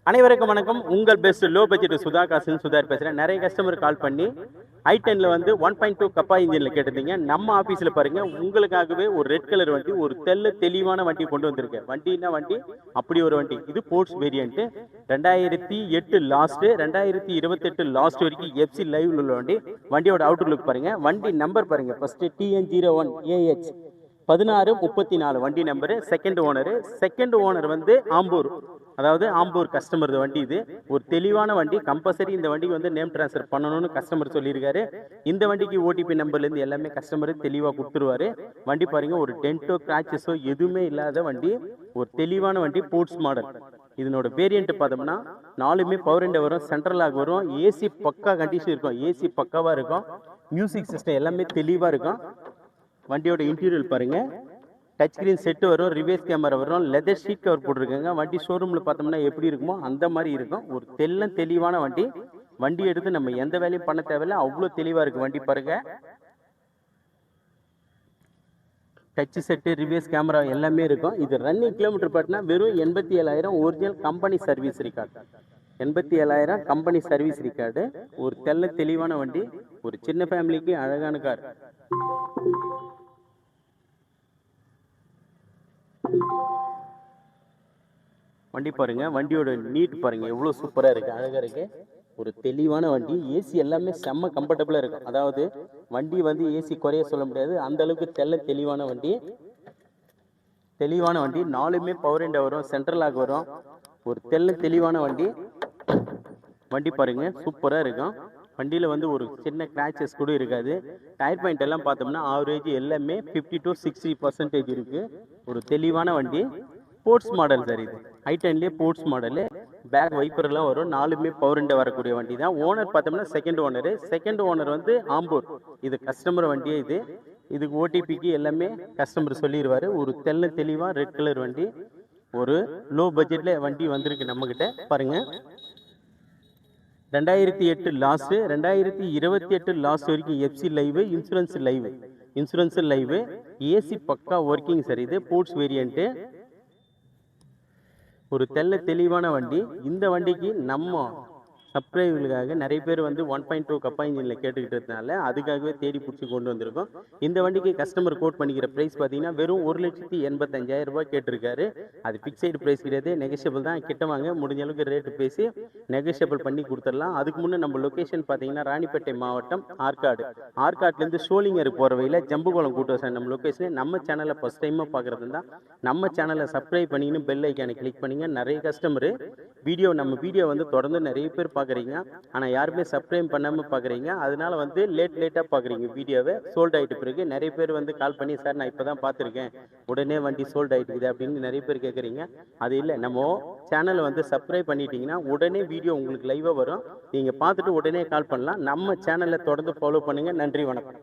அனைவருக்கும் வணக்கம். உங்கள் பெஸ்ட் லோ பட்ஜெட் சுதா காசுன்னு சுதார் பேசுகிறேன். நிறைய கஸ்டமர் கால் பண்ணி i10ல வந்து 1.2 கப்பா இன்ஜினில் கேட்டிருந்தீங்க. நம்ம ஆஃபீஸில் பாருங்கள், உங்களுக்காகவே ஒரு ரெட் கலர் வண்டி, ஒரு தெளிவான வண்டி கொண்டு வந்திருக்கேன். வண்டின்னா வண்டி அப்படி ஒரு வண்டி. இது ஸ்போர்ட்ஸ் வேரியண்ட்டு. 2008 லாஸ்ட்டு, 2028 லாஸ்ட் வரைக்கும் எஃப்சி லைவ்ல உள்ள வண்டி. வண்டியோட அவுட்டர் லுக் பாருங்கள். வண்டி நம்பர் பாருங்கள். ஃபஸ்ட்டு TN01AH 1634 வண்டி நம்பரு. செகண்ட் ஓனர் வந்து ஆம்பூர், அதாவது ஆம்பூர் கஸ்டமர் வண்டி. இது ஒரு தெளிவான வண்டி. கம்பல்சரி இந்த வண்டிக்கு வந்து நேம் ட்ரான்ஸ்ஃபர் பண்ணணும்னு கஸ்டமர் சொல்லியிருக்காரு. இந்த வண்டிக்கு ஓடிபி நம்பர்லேருந்து எல்லாமே கஸ்டமர் தெளிவாக கொடுத்துருவாரு. வண்டி பாருங்க, ஒரு டென்ட்டோ கிராச்சஸோ எதுவுமே இல்லாத வண்டி. ஒரு தெளிவான வண்டி, ஸ்போர்ட்ஸ் மாடல். இதனோட வேரியண்ட் பார்த்தோம்னா 4மே பவர் விண்டோ வரும், சென்ட்ரல் லாக் வரும், ஏசி பக்கா கண்டிஷன் இருக்கும், ஏசி பக்காவாக இருக்கும், மியூசிக் சிஸ்டம் எல்லாமே தெளிவாக இருக்கும். வண்டியோட இன்டீரியர் பாருங்க, டச் ஸ்க்ரீன் செட்டு வரும், ரிவர்ஸ் கேமரா வரும், லெதர் ஷீட் கவர் போட்டிருக்காங்க. வண்டி ஷோரூமில் பார்த்தோம்னா எப்படி இருக்குமோ அந்த மாதிரி இருக்கும். ஒரு தெளிவான வண்டி. வண்டி எடுத்து நம்ம எந்த வேலையும் பண்ண தேவையில்லை, அவ்வளோ தெளிவாக இருக்குது வண்டி பாருங்க. டச் செட்டு, ரிவர்ஸ் கேமரா எல்லாமே இருக்கும். இது ரன்னிங் கிலோமீட்டர் பார்த்தீங்கன்னா வெறும் 87,000 original company service record. 87,000 company service record. ஒரு தெளிவான வண்டி, ஒரு சின்ன ஃபேமிலிக்கு அழகான கார். வண்டி பாருங்க, வண்டியோட நீட் பாருங்க, எவ்வளோ சூப்பராக இருக்குது, அழகாக இருக்குது. ஒரு தெளிவான வண்டி. ஏசி எல்லாமே செம்ம கம்ஃபர்டபுளாக இருக்கும். அதாவது வண்டி வந்து ஏசி குறைய சொல்ல முடியாது, அந்த அளவுக்கு தெளிவான வண்டி. 4மே பவர் விண்டோ வரும், சென்ட்ரல் லாக் வரும். ஒரு தெளிவான வண்டி. வண்டி பாருங்க, சூப்பராக இருக்கும். வண்டியில் வந்து ஒரு சின்ன கிராச்சஸ் கூட இருக்காது. டயர் பாயிண்ட் எல்லாம் பார்த்தோம்னா ஆவரேஜ் எல்லாமே 50 to 60% இருக்குது. ஒரு தெளிவான வண்டி. Sports model sir. இது i10லேயே ஸ்போர்ட்ஸ் மாடலு. பேக் வைப்பர்லாம் வரும். 4மே பவர் விண்டோ வரக்கூடிய வண்டி தான். ஓனர் பார்த்தோம்னா செகண்ட் ஓனர் வந்து ஆம்பூர். இது கஸ்டமர் வண்டியே. இதுக்கு ஓடிபிக்கு எல்லாமே கஸ்டமர் சொல்லிடுவார். ஒரு தெளிவாக ரெட் கலர் வண்டி. ஒரு லோ பட்ஜெட்டில் வண்டி வந்திருக்கு நம்மக்கிட்ட பாருங்கள். 2008 லாஸ்ட்டு, 2028 லாஸ்ட் வரைக்கும் FC live, insurance live, AC பக்கா ஒர்க்கிங் சார். இது ஸ்போர்ட்ஸ் வேரியண்ட்டு. ஒரு தெளிவான வண்டி. இந்த வண்டிக்கு நம்ம சப்ஸ்கிரைபர்களுக்காக நிறைய பேர் வந்து 1.2 கப்பா இன்ஜினில் கேட்டுக்கிட்டதுனால அதுக்காகவே தேடி பிடிச்சி கொண்டு வந்திருக்கோம். இந்த வண்டிக்கு கஸ்டமர் கோட் பண்ணிக்கிற ப்ரைஸ் பார்த்தீங்கன்னா வெறும் 1,85,000 ரூபாய் கேட்டிருக்காரு. அது ஃபிக்ஸைடு ப்ரைஸ் கிடையாது, நெகோஷியபிள் தான். கிட்ட வாங்க, முடிஞ்ச அளவுக்கு ரேட்டு பேசி நெகோஷியபிள் பண்ணி கொடுத்துடலாம். அதுக்கு முன்னே நம்ம லொக்கேஷன் பார்த்தீங்கன்னா ராணிப்பேட்டை மாவட்டம், ஆற்காட்லேருந்து சோளிங்கர் போகிற வழியில் ஜம்புகுளம் கூட்டம் சார் நம்ம லொக்கேஷன். நம்ம சேனலை ஃபஸ்ட் டைமாக பார்க்குறது தான் நம்ம சேனலை சப்ஸ்கிரைப் பண்ணிங்கன்னு பெல் ஐக்கானை கிளிக் பண்ணிங்க. நிறைய கஸ்டமரு நம்ம வீடியோ வந்து தொடர்ந்து நிறைய பேர் பார்க்குறீங்க, ஆனால் யாருமே சப்ஸ்கிரைப் பண்ணாமல் பார்க்குறீங்க. அதனால வந்து லேட்டாக பார்க்குறீங்க வீடியோவை. சோல்ட் ஆகிட்டு பிறகு நிறைய பேர் வந்து கால் பண்ணி, சார் நான் இப்போ தான் பார்த்துருக்கேன், உடனே வண்டி சோல்ட் ஆகிட்டுக்குது அப்படின்னு நிறைய பேர் கேட்குறீங்க. அது இல்லை, நம்ம சேனலை வந்து சப்ஸ்கிரைப் பண்ணிட்டீங்கன்னா உடனே வீடியோ உங்களுக்கு லைவாக வரும். நீங்கள் பார்த்துட்டு உடனே கால் பண்ணலாம். நம்ம சேனலை தொடர்ந்து ஃபாலோ பண்ணுங்கள். நன்றி, வணக்கம்.